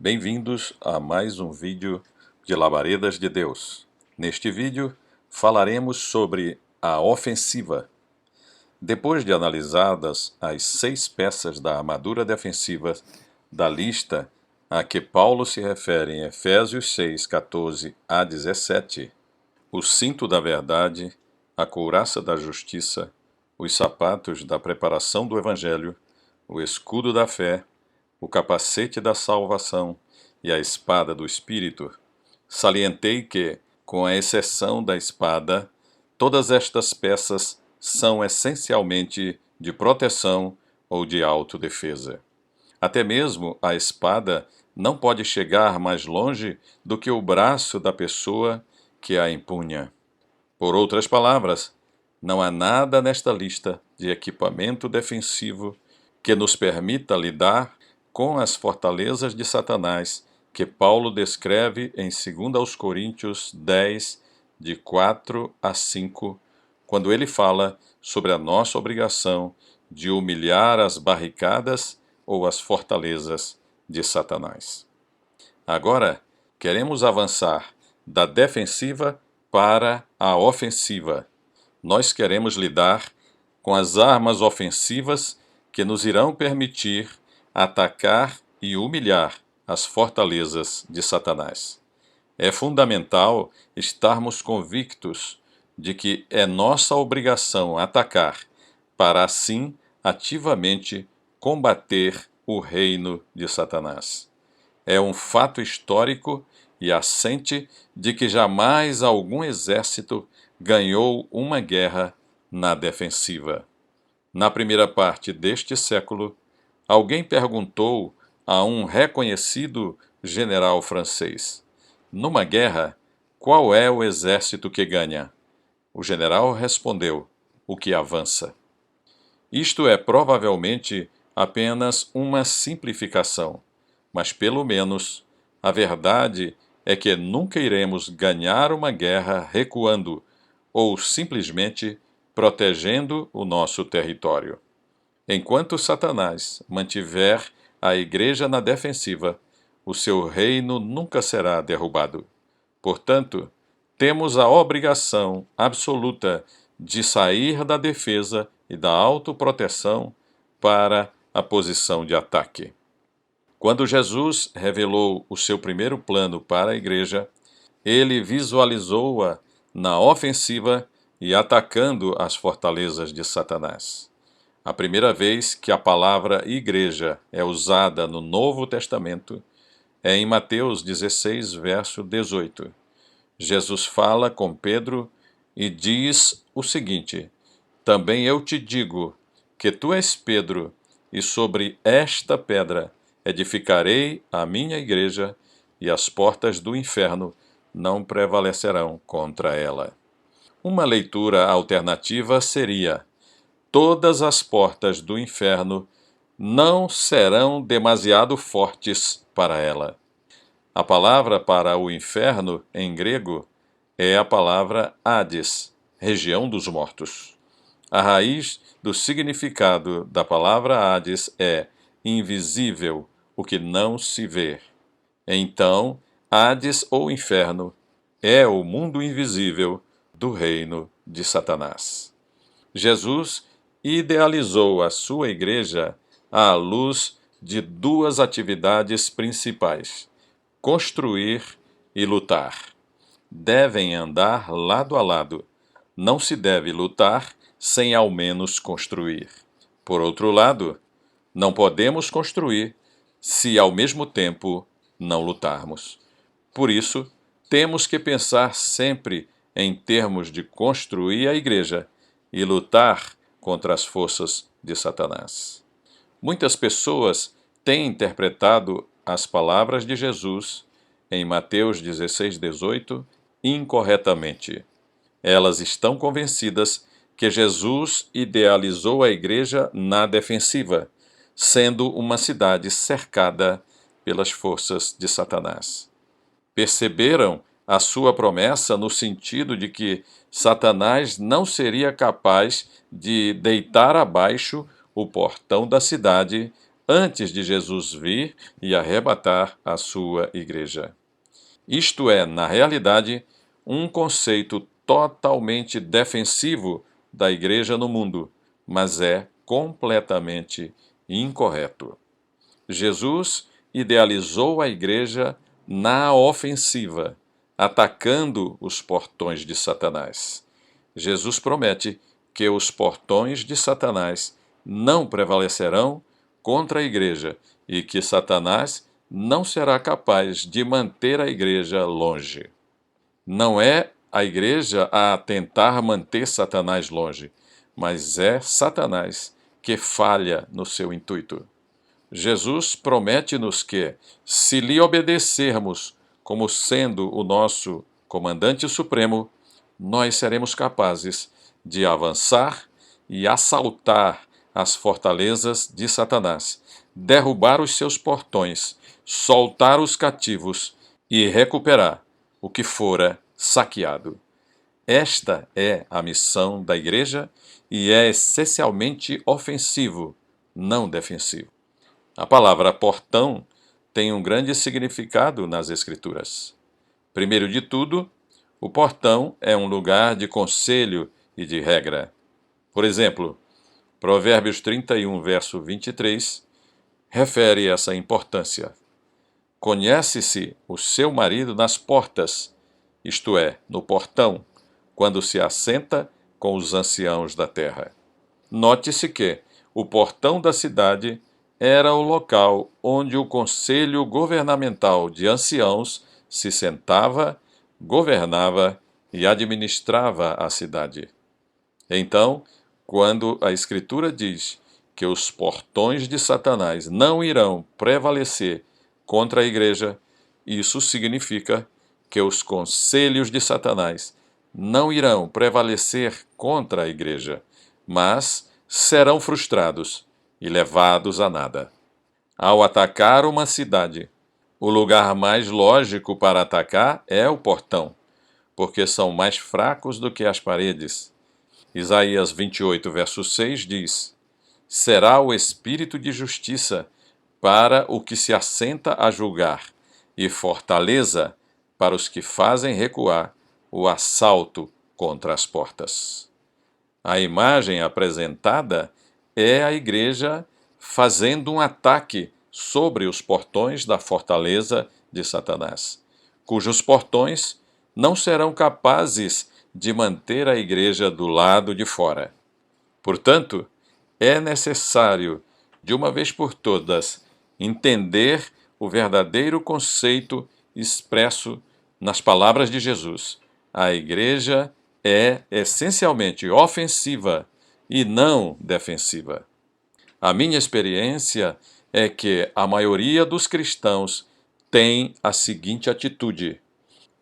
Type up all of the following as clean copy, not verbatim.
Bem-vindos a mais um vídeo de Labaredas de Deus. Neste vídeo falaremos sobre a ofensiva. Depois de analisadas as 6 peças da armadura defensiva da lista a que Paulo se refere em Efésios 6, 14 a 17, o cinto da verdade, a couraça da justiça, os sapatos da preparação do Evangelho, o escudo da fé, o capacete da salvação e a espada do Espírito, salientei que, com a exceção da espada, todas estas peças são essencialmente de proteção ou de autodefesa. Até mesmo a espada não pode chegar mais longe do que o braço da pessoa que a empunha. Por outras palavras, não há nada nesta lista de equipamento defensivo que nos permita lidar com as fortalezas de Satanás que Paulo descreve em 2 Coríntios 10, de 4 a 5, quando ele fala sobre a nossa obrigação de humilhar as barricadas ou as fortalezas de Satanás. Agora, queremos avançar da defensiva para a ofensiva. Nós queremos lidar com as armas ofensivas que nos irão permitir atacar e humilhar as fortalezas de Satanás. É fundamental estarmos convictos de que é nossa obrigação atacar, para assim ativamente combater o reino de Satanás. É um fato histórico e assente de que jamais algum exército ganhou uma guerra na defensiva. Na primeira parte deste século, alguém perguntou a um reconhecido general francês: numa guerra, qual é o exército que ganha? O general respondeu: o que avança. Isto é provavelmente apenas uma simplificação, mas pelo menos a verdade é que nunca iremos ganhar uma guerra recuando ou simplesmente protegendo o nosso território. Enquanto Satanás mantiver a igreja na defensiva, o seu reino nunca será derrubado. Portanto, temos a obrigação absoluta de sair da defesa e da autoproteção para a posição de ataque. Quando Jesus revelou o seu primeiro plano para a igreja, ele visualizou-a na ofensiva e atacando as fortalezas de Satanás. A primeira vez que a palavra igreja é usada no Novo Testamento é em Mateus 16, verso 18. Jesus fala com Pedro e diz o seguinte: também eu te digo que tu és Pedro, e sobre esta pedra edificarei a minha igreja, e as portas do inferno não prevalecerão contra ela. Uma leitura alternativa seria: todas as portas do inferno não serão demasiado fortes para ela. A palavra para o inferno, em grego, é a palavra Hades, região dos mortos. A raiz do significado da palavra Hades é invisível, o que não se vê. Então, Hades ou inferno é o mundo invisível do reino de Satanás. Jesus idealizou a sua igreja à luz de 2 atividades principais: construir e lutar. Devem andar lado a lado. Não se deve lutar sem ao menos construir. Por outro lado, não podemos construir se ao mesmo tempo não lutarmos. Por isso, temos que pensar sempre em termos de construir a igreja e lutar contra as forças de Satanás. Muitas pessoas têm interpretado as palavras de Jesus em Mateus 16, 18 incorretamente. Elas estão convencidas que Jesus idealizou a igreja na defensiva, sendo uma cidade cercada pelas forças de Satanás. Perceberam a sua promessa no sentido de que Satanás não seria capaz de deitar abaixo o portão da cidade antes de Jesus vir e arrebatar a sua igreja. Isto é, na realidade, um conceito totalmente defensivo da igreja no mundo, mas é completamente incorreto. Jesus idealizou a igreja na ofensiva, atacando os portões de Satanás. Jesus promete que os portões de Satanás não prevalecerão contra a igreja e que Satanás não será capaz de manter a igreja longe. Não é a igreja a tentar manter Satanás longe, mas é Satanás que falha no seu intuito. Jesus promete-nos que, se lhe obedecermos como sendo o nosso comandante supremo, nós seremos capazes de avançar e assaltar as fortalezas de Satanás, derrubar os seus portões, soltar os cativos e recuperar o que fora saqueado. Esta é a missão da igreja e é essencialmente ofensivo, não defensivo. A palavra portão tem um grande significado nas Escrituras. Primeiro de tudo, o portão é um lugar de conselho e de regra. Por exemplo, Provérbios 31, verso 23, refere essa importância. Conhece-se o seu marido nas portas, isto é, no portão, quando se assenta com os anciãos da terra. Note-se que o portão da cidade era o local onde o conselho governamental de anciãos se sentava, governava e administrava a cidade. Então, quando a Escritura diz que os portões de Satanás não irão prevalecer contra a igreja, isso significa que os conselhos de Satanás não irão prevalecer contra a igreja, mas serão frustrados e levados a nada. Ao atacar uma cidade, o lugar mais lógico para atacar é o portão, porque são mais fracos do que as paredes. Isaías 28, verso 6 diz: será o espírito de justiça para o que se assenta a julgar, e fortaleza para os que fazem recuar o assalto contra as portas. A imagem apresentada é a igreja fazendo um ataque sobre os portões da fortaleza de Satanás, cujos portões não serão capazes de manter a igreja do lado de fora. Portanto, é necessário, de uma vez por todas, entender o verdadeiro conceito expresso nas palavras de Jesus. A igreja é essencialmente ofensiva e não defensiva. A minha experiência é que a maioria dos cristãos tem a seguinte atitude: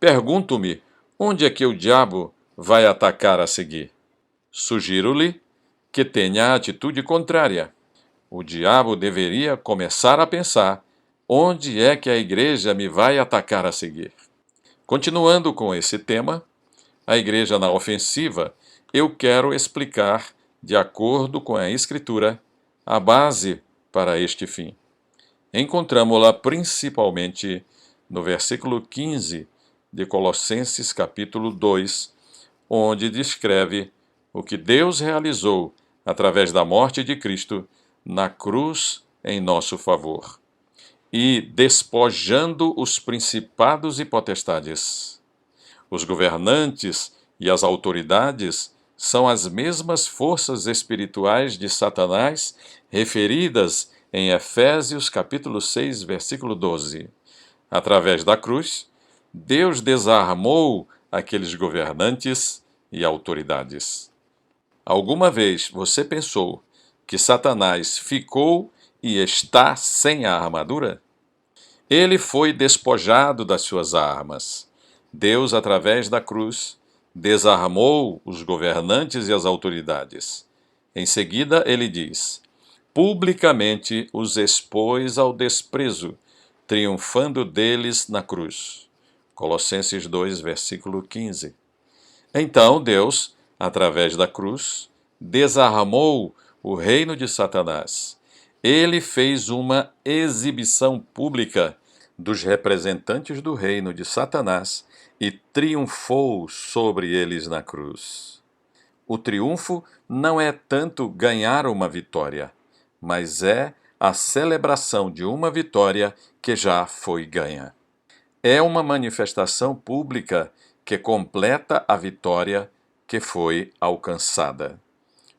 pergunto-me, onde é que o diabo vai atacar a seguir? Sugiro-lhe que tenha a atitude contrária. O diabo deveria começar a pensar: onde é que a igreja me vai atacar a seguir? Continuando com esse tema, a igreja na ofensiva, eu quero explicar, de acordo com a Escritura, a base para este fim. Encontramos-la principalmente no versículo 15 de Colossenses capítulo 2, onde descreve o que Deus realizou através da morte de Cristo na cruz em nosso favor, e despojando os principados e potestades. Os governantes e as autoridades são as mesmas forças espirituais de Satanás referidas em Efésios capítulo 6, versículo 12. Através da cruz, Deus desarmou aqueles governantes e autoridades. Alguma vez você pensou que Satanás ficou e está sem a armadura? Ele foi despojado das suas armas. Deus, através da cruz, desarmou os governantes e as autoridades. Em seguida, ele diz: publicamente os expôs ao desprezo, triunfando deles na cruz. Colossenses 2, versículo 15. Então Deus, através da cruz, desarmou o reino de Satanás. Ele fez uma exibição pública dos representantes do reino de Satanás e triunfou sobre eles na cruz. O triunfo não é tanto ganhar uma vitória, mas é a celebração de uma vitória que já foi ganha. É uma manifestação pública que completa a vitória que foi alcançada.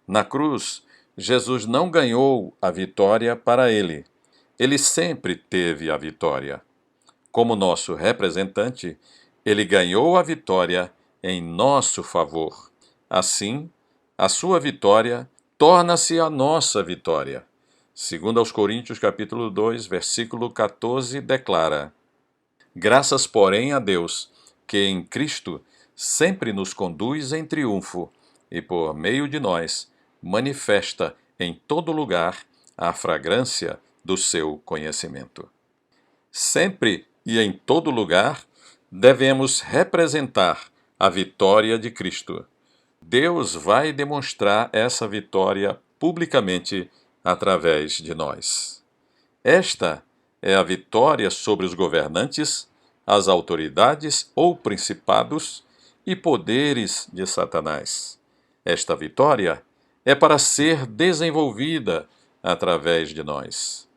Na cruz, Jesus não ganhou a vitória para ele. Ele sempre teve a vitória. Como nosso representante, ele ganhou a vitória em nosso favor. Assim, a sua vitória torna-se a nossa vitória. Segundo aos Coríntios capítulo 2, versículo 14, declara: Graças, porém, a Deus, que em Cristo sempre nos conduz em triunfo e, por meio de nós, manifesta em todo lugar a fragrância do seu conhecimento. Sempre e em todo lugar, devemos representar a vitória de Cristo. Deus vai demonstrar essa vitória publicamente através de nós. Esta é a vitória sobre os governantes, as autoridades ou principados e poderes de Satanás. Esta vitória é para ser desenvolvida através de nós.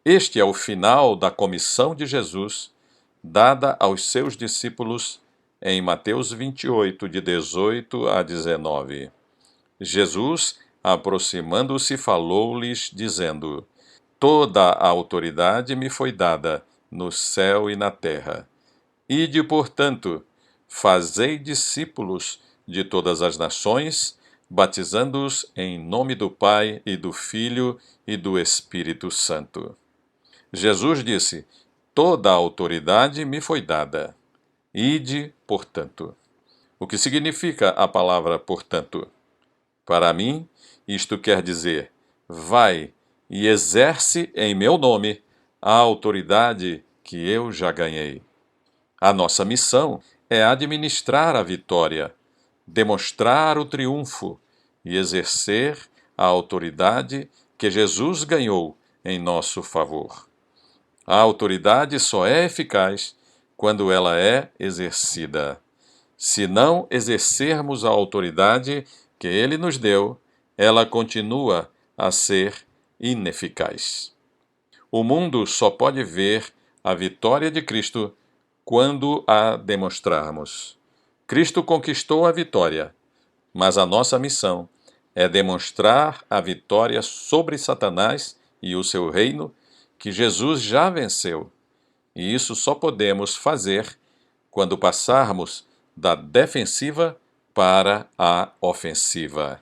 Este é o final da comissão de Jesus, dada aos seus discípulos em Mateus 28, de 18 a 19. Jesus, aproximando-se, falou-lhes, dizendo: Toda a autoridade me foi dada no céu e na terra. Ide, portanto, fazei discípulos de todas as nações, batizando-os em nome do Pai e do Filho e do Espírito Santo. Jesus disse: Toda a autoridade me foi dada. Ide, portanto. O que significa a palavra portanto? Para mim, isto quer dizer: vai e exerce em meu nome a autoridade que eu já ganhei. A nossa missão é administrar a vitória, demonstrar o triunfo e exercer a autoridade que Jesus ganhou em nosso favor. A autoridade só é eficaz quando ela é exercida. Se não exercermos a autoridade que Ele nos deu, ela continua a ser ineficaz. O mundo só pode ver a vitória de Cristo quando a demonstrarmos. Cristo conquistou a vitória, mas a nossa missão é demonstrar a vitória sobre Satanás e o seu reino, que Jesus já venceu. E isso só podemos fazer quando passarmos da defensiva para a ofensiva.